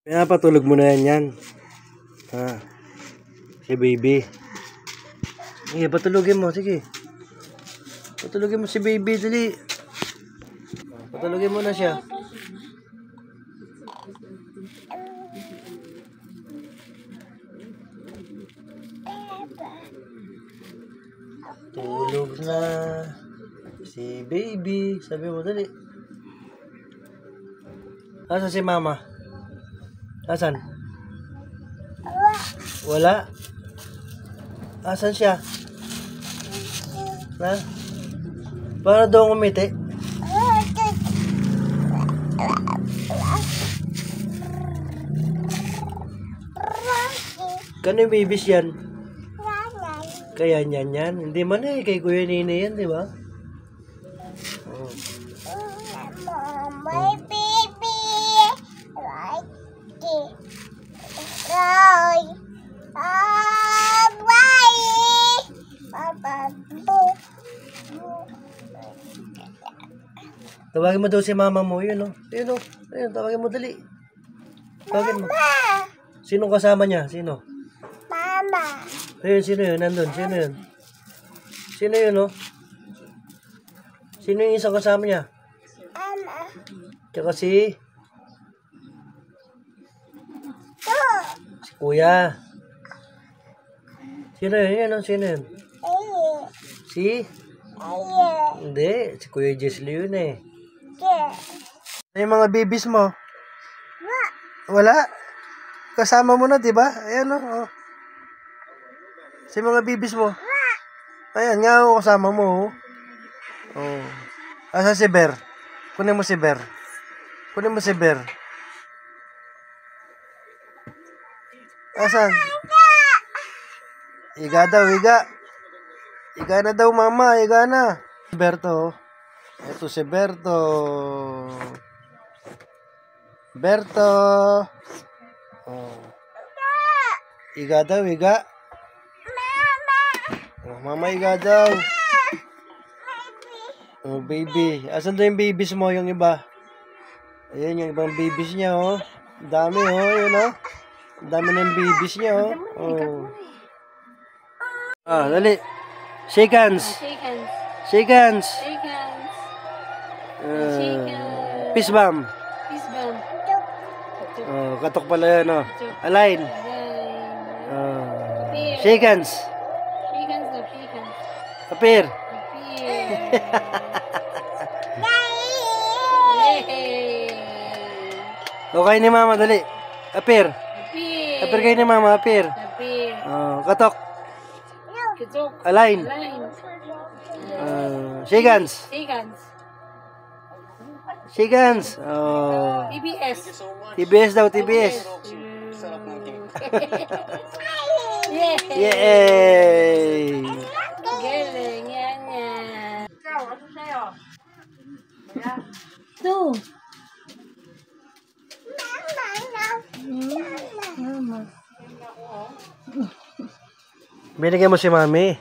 Pinapatulog mo na yan. Ha. Si baby. Sige, patulogin mo. Sige. Patulogin mo si baby. Dali. Patulogin mo na siya. Tulog na si baby. Sabi mo, dali. Asan si mama? Asan? Wala. Asan siya? Na? Para daw umiti. Kano yung babies yan? Kaya yan. Hindi man eh. Kay Kuya Nene yan, di ba? Oh. My baby. Tawagin mo daw si mama mo. Yun o. Yun o. Ayun, tawagin mo dali. Tawagin mo. Sino kasama niya? Sino? Mama. Ayun, sino yun? Nandun. Sino yun? Sino yun o? Sino yung isang kasama niya? Mama. Tsaka si Kuya. Sino yun? Yan o. Sino yun? Si? Hindi. Si Kuya Jesly yun eh. Ay, mga babies mo? Wala? Kasama mo na, di ba? Ayan o. Oh. Si mga babies mo? Ayan nga o, kasama mo. Oh. Asa si Bear? Kunin mo si Bear. Kunin mo si Bear. Asan? Iga daw, iga. Iga na daw, mama. Iga na. Berto. Ito si Berto. Berto. Oh. Iga daw, iga. Oh, mama, iga daw. Oh, baby. Asan daw yung babies mo, yung iba? Ayan, yung ibang babies niya, oh. Dami, oh. Yun, oh. Dami na yung babies niya, oh. Oh. Ah, dali. Shake hands. Shake hands. Shake hands. Shake hands. Peace bomb. Peace bomb. Oh, katok pala yan, oh. Align. Shake hands. Shake hands daw, shake hands. Appear. Okay ni mama, dali. Appear. Appear kayo ni mama, appear. Oh, katok. Align. Shake hands. Shake hands. Shake hands. Oh. TBS. TBS daw, TBS. Yay! Galing, yan. Ikaw, ano sa'yo? Two. Binigyan mo si mami.